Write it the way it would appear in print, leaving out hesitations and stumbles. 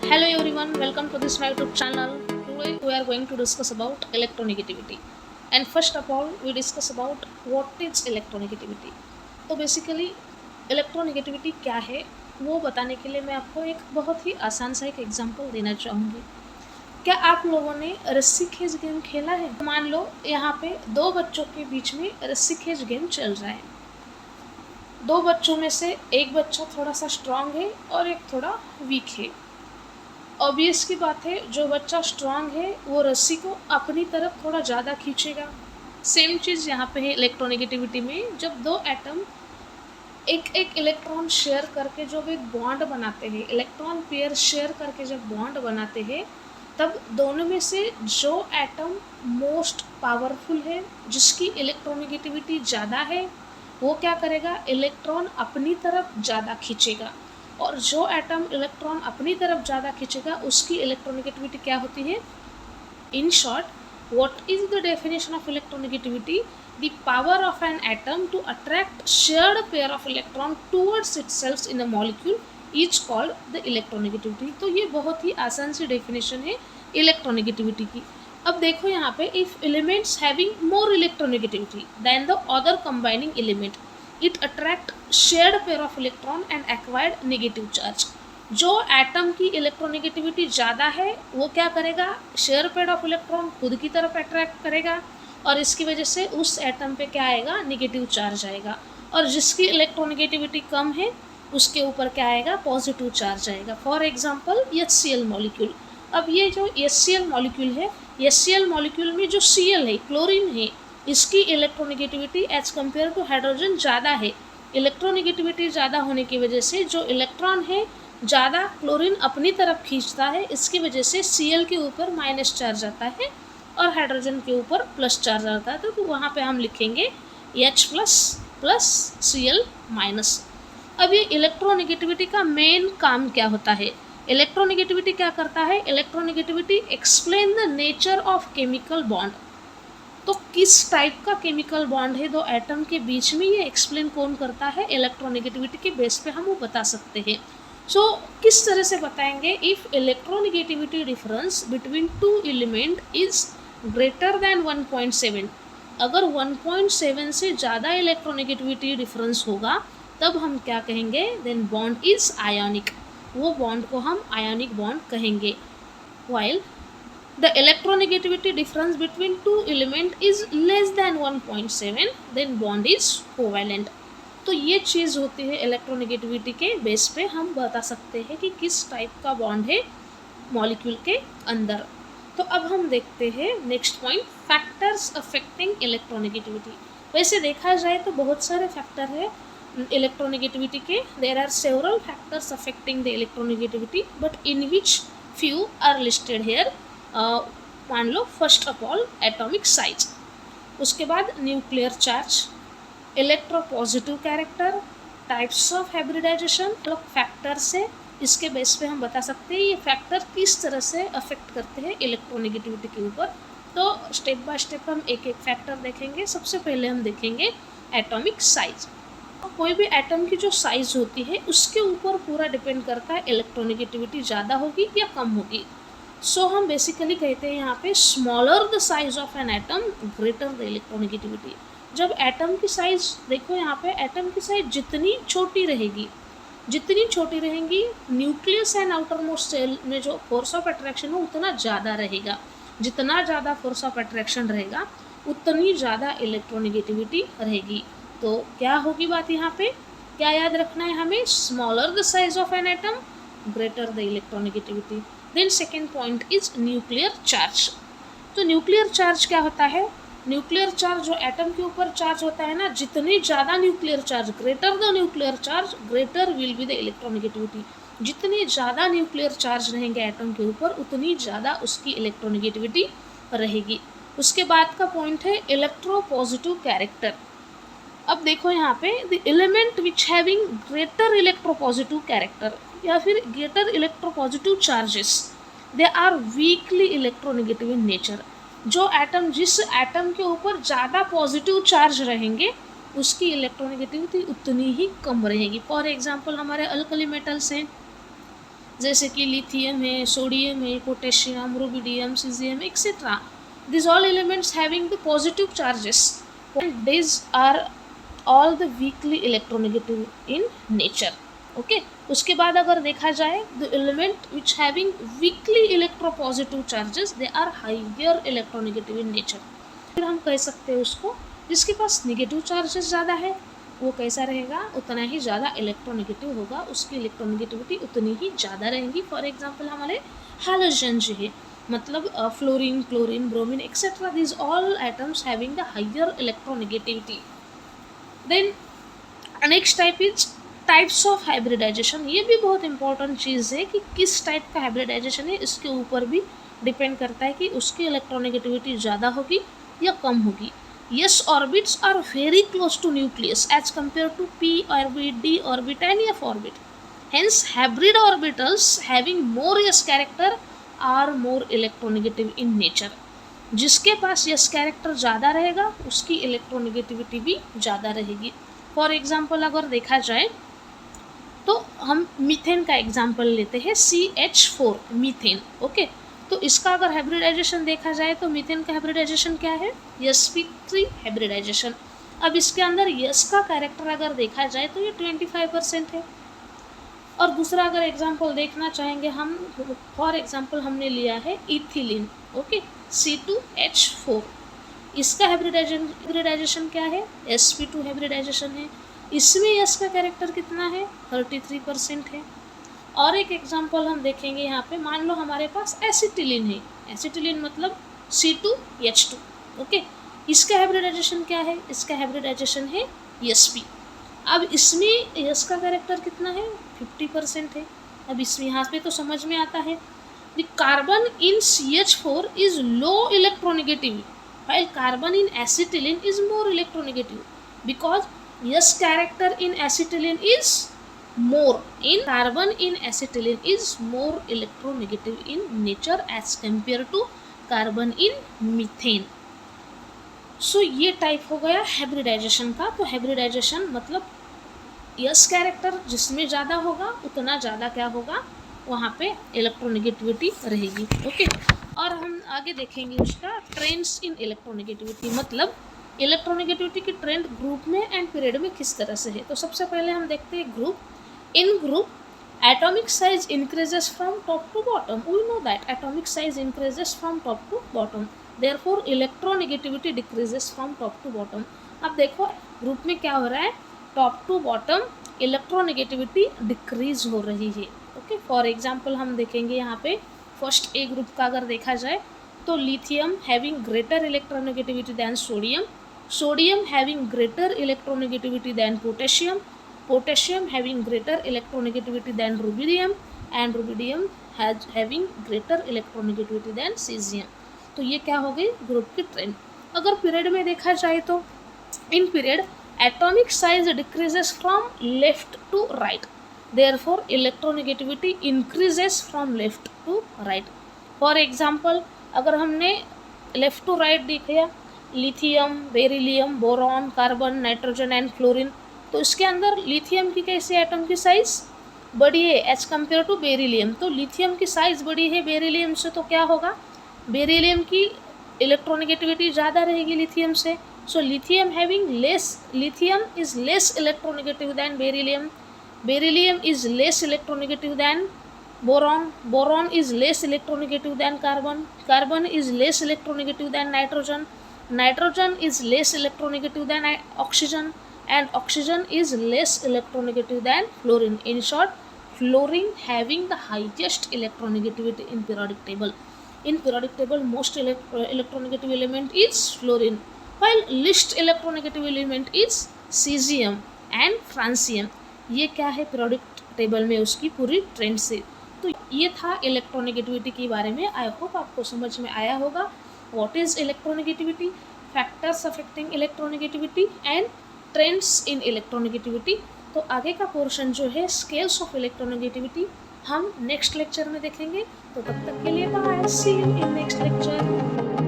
Hello everyone, welcome to this my YouTube channel. Today we are going to discuss about electronegativity. And first of all, we discuss about what is electronegativity. तो basically electronegativity क्या है वो बताने के लिए मैं आपको एक बहुत ही आसान सा एक एग्जांपल देना चाहूँगी। क्या आप लोगों ने रस्सी खींच गेम खेला है? मान लो यहाँ पे दो बच्चों के बीच में रस्सी खींच गेम चल रहा है। दो बच्चों में से एक बच्चा थोड़ा सा स्ट्रांग है और एक थोड़ा वीक है। ऑब्वियस की बात है, जो बच्चा स्ट्रांग है वो रस्सी को अपनी तरफ थोड़ा ज़्यादा खींचेगा। सेम चीज़ यहाँ पे है इलेक्ट्रोनेगेटिविटी में। जब दो एटम एक एक इलेक्ट्रॉन शेयर करके जब एक बॉन्ड बनाते हैं, इलेक्ट्रॉन पेयर शेयर करके जब बॉन्ड बनाते हैं, तब दोनों में से जो एटम मोस्ट पावरफुल है, जिसकी इलेक्ट्रोनेगेटिविटी ज़्यादा है, वो क्या करेगा, इलेक्ट्रॉन अपनी तरफ ज़्यादा खींचेगा। और जो एटम इलेक्ट्रॉन अपनी तरफ ज़्यादा खींचेगा उसकी इलेक्ट्रोनेगेटिविटी क्या होती है। In short, what is the definition of electronegativity? The power of an atom to attract shared pair of electron towards itself in a molecule is called the electronegativity। तो ये बहुत ही आसान सी डेफिनेशन है इलेक्ट्रोनेगेटिविटी की। अब देखो यहाँ पे, if elements having more electronegativity then the other combining element, it attract shared pair of electron and acquired negative charge. जो एटम की इलेक्ट्रोनेगेटिविटी ज़्यादा है वो क्या करेगा, शेयर पेयर ऑफ इलेक्ट्रॉन खुद की तरफ अट्रैक्ट करेगा और इसकी वजह से उस एटम पे क्या आएगा, नेगेटिव चार्ज आएगा। और जिसकी इलेक्ट्रोनेगेटिविटी कम है उसके ऊपर क्या आएगा, पॉजिटिव चार्ज आएगा। For example HCl molecule. अब ये जो HCl मॉलिक्यूल है, HCl मॉलिक्यूल में जो Cl है, क्लोरीन है, इसकी electronegativity as compare to hydrogen ज़्यादा है। इलेक्ट्रोनेगेटिविटी ज़्यादा होने की वजह से जो इलेक्ट्रॉन है ज़्यादा क्लोरीन अपनी तरफ खींचता है, इसकी वजह से Cl के ऊपर माइनस चार्ज आता है और हाइड्रोजन के ऊपर प्लस चार्ज आता है। तो वहाँ पे हम लिखेंगे H प्लस Cl माइनस। अब ये इलेक्ट्रोनेगेटिविटी का मेन काम क्या होता है, इलेक्ट्रोनेगेटिविटी क्या करता है, electronegativity explain the nature of chemical bond. तो किस टाइप का केमिकल बॉन्ड है दो एटम के बीच में, ये एक्सप्लेन कौन करता है, इलेक्ट्रोनेगेटिविटी के बेस पे हम वो बता सकते हैं। सो किस तरह से बताएंगे, if electronegativity difference between two element is greater than 1.7, अगर 1.7 से ज़्यादा इलेक्ट्रोनेगेटिविटी डिफरेंस होगा तब हम क्या कहेंगे, देन बॉन्ड इज आयोनिक, वो बॉन्ड को हम आयोनिक बॉन्ड कहेंगे। While the electronegativity difference between two element is less than 1.7, then bond is covalent। तो ये चीज़ होती है इलेक्ट्रोनेगेटिविटी के बेस पे हम बता सकते हैं कि किस टाइप का बॉन्ड है मॉलिक्यूल के अंदर। तो अब हम देखते हैं next point, factors affecting electronegativity. वैसे देखा जाए तो बहुत सारे फैक्टर है इलेक्ट्रोनेगेटिविटी के, there are several factors affecting the electronegativity, but in which few are listed here. मान लो first of all atomic size, उसके बाद nuclear charge, electropositive character, types of hybridisation. Factors है, इसके बेस पे हम बता सकते हैं ये फैक्टर किस तरह से अफेक्ट करते हैं इलेक्ट्रोनेगेटिविटी के ऊपर। तो स्टेप बाय स्टेप हम एक एक फैक्टर देखेंगे। सबसे पहले हम देखेंगे एटॉमिक साइज। कोई भी एटम की जो साइज होती है उसके ऊपर पूरा डिपेंड करता है इलेक्ट्रोनेगेटिविटी ज़्यादा होगी या कम होगी। सो हम बेसिकली कहते हैं यहाँ पे, smaller the size of an atom greater the electronegativity. जब एटम की साइज देखो यहाँ पे, एटम की साइज जितनी छोटी रहेगी, जितनी छोटी रहेंगी, nucleus and outermost shell में जो फोर्स ऑफ अट्रैक्शन हो उतना ज़्यादा रहेगा। जितना ज़्यादा फोर्स ऑफ अट्रैक्शन रहेगा उतनी ज़्यादा इलेक्ट्रोनेगेटिविटी रहेगी। तो क्या होगी बात यहाँ पे, क्या याद रखना है हमें, smaller the size of an atom greater the electronegativity. Then second point is nuclear charge. तो न्यूक्लियर चार्ज क्या होता है, न्यूक्लियर चार्ज जो एटम के ऊपर चार्ज होता है ना, जितनी ज़्यादा nuclear charge, greater the nuclear charge greater will be the electronegativity. जितनी ज़्यादा न्यूक्लियर चार्ज रहेंगे एटम के ऊपर उतनी ज़्यादा उसकी इलेक्ट्रोनेगेटिविटी रहेगी। उसके बाद का पॉइंट है इलेक्ट्रोपॉजिटिव कैरेक्टर। अब देखो यहाँ पे, the element which having greater electropositive character या फिर greater electropositive charges, they are weakly electronegative in nature. जो एटम, जिस एटम के ऊपर ज़्यादा पॉजिटिव चार्ज रहेंगे उसकी इलेक्ट्रोनेगेटिविटी उतनी ही कम रहेगी। फॉर एग्जांपल हमारे अल्कली मेटल्स हैं, जैसे कि लिथियम है, सोडियम है, potassium, rubidium, caesium etcetera. These all elements having the positive charges, and these are all the weakly electronegative in nature. Okay. उसके बाद अगर देखा जाए the element which having weakly electropositive charges they are higher electronegative in nature. फिर हम कह सकते हैं उसको जिसके पास नेगेटिव चार्जेस ज़्यादा है वो कैसा रहेगा, उतना ही ज़्यादा इलेक्ट्रोनेगेटिव होगा, उसकी इलेक्ट्रोनेगेटिविटी उतनी ही ज़्यादा रहेगी. फॉर एग्जांपल हमारे हैलोजन जो है मतलब fluorine, chlorine, bromine etcetera, this all atoms having the higher electronegativity. Then next type is types of hybridisation. ये भी बहुत इंपॉर्टेंट चीज़ है कि किस टाइप का हाइब्रिडाइजेशन है, इसके ऊपर भी डिपेंड करता है कि उसकी इलेक्ट्रोनेगेटिविटी ज़्यादा होगी या कम होगी. S orbits are very close to nucleus as compared to p orbit, d orbit and f orbit. Hence hybrid orbitals having more S character are more electronegative in nature. जिसके पास S character ज़्यादा रहेगा उसकी electronegativity भी ज़्यादा रहेगी. For example अगर देखा जाए तो हम मीथेन का एग्जाम्पल लेते हैं, CH4 मीथेन. ओके. तो इसका अगर हाइब्रिडाइजेशन देखा जाए तो मीथेन का हाइब्रिडाइजेशन क्या है, sp3 हाइब्रिडाइजेशन. अब इसके अंदर यस का कैरेक्टर अगर देखा जाए तो ये 25% है. और दूसरा अगर एग्जांपल देखना चाहेंगे हम, फॉर एग्जांपल हमने लिया है इथिलीन. ओके. C2H4. इसका हाइब्रिडाइजेशन क्या है, sp2 हाइब्रिडाइजेशन है. इसमें यस का कैरेक्टर कितना है, 33% है. और एक एग्जांपल हम देखेंगे यहाँ पे, मान लो हमारे पास एसिटिलीन है. एसिटिलीन मतलब C2H2. ओके. इसका हाइब्रिडाइजेशन क्या है, इसका हाइब्रिडाइजेशन है sp. अब इसमें यस का कैरेक्टर कितना है, 50% है. अब इसमें यहाँ पे तो समझ में आता है the carbon in CH4 is low electronegative while carbon in acetylene is more electronegative because S character in acetylene is more, in carbon in acetylene is more electronegative in nature as compared to carbon in methane. सो ये type हो गया hybridisation का. तो hybridisation मतलब S character जिसमें ज़्यादा होगा उतना ज़्यादा क्या होगा, वहाँ पे इलेक्ट्रोनेगेटिविटी रहेगी. ओके. और हम आगे देखेंगे उसका ट्रेंड्स इन इलेक्ट्रोनेगेटिविटी, मतलब इलेक्ट्रोनेगेटिविटी की ट्रेंड ग्रुप में एंड पीरियड में किस तरह से है. तो सबसे पहले हम देखते हैं group. In group atomic size increases from top to bottom. We know that atomic size increases from top to bottom. Therefore electronegativity decreases from top to bottom. अब देखो ग्रुप में क्या हो रहा है, top to bottom electronegativity decrease हो रही है. ओके. फॉर एग्जांपल हम देखेंगे यहाँ पे फर्स्ट ए ग्रुप का अगर देखा जाए तो lithium having greater electronegativity than sodium, sodium having greater electronegativity than potassium, potassium having greater electronegativity than rubidium and rubidium having greater electronegativity than cesium. तो ये क्या हो गई ग्रुप की ट्रेंड. अगर पीरियड में देखा जाए तो in period atomic size decreases from left to right, therefore electronegativity increases from left to right. For example अगर हमने लेफ्ट टू राइट देखा lithium, beryllium, boron, carbon, nitrogen and fluorine, तो इसके अंदर लिथियम की कैसे एटम की साइज़ बड़ी है एज कम्पेयर टू बेरिलियम. तो लिथियम की साइज़ बड़ी है बेरिलियम से, तो क्या होगा, बेरिलियम की इलेक्ट्रोनेगेटिविटी ज़्यादा रहेगी लिथियम से. So lithium having less, lithium is less electronegative than beryllium, beryllium is less electronegative than boron, boron is less electronegative than carbon, carbon is less electronegative than nitrogen, nitrogen is less electronegative than oxygen, and oxygen is less electronegative than fluorine. In short, fluorine having the highest electronegativity in periodic table. In periodic table most electronegative element is fluorine, while least electronegative element is cesium and francium. ये क्या है periodic table में उसकी पूरी trend से. तो ये था इलेक्ट्रोनेगेटिविटी के बारे में. आई होप आपको समझ में आया होगा. What is electronegativity, factors affecting electronegativity and trends in electronegativity. तो आगे का पोर्शन जो है स्केल्स ऑफ इलेक्ट्रोनेगेटिविटी हम नेक्स्ट लेक्चर में देखेंगे. तो तब तक के लिए bye, see you in next lecture.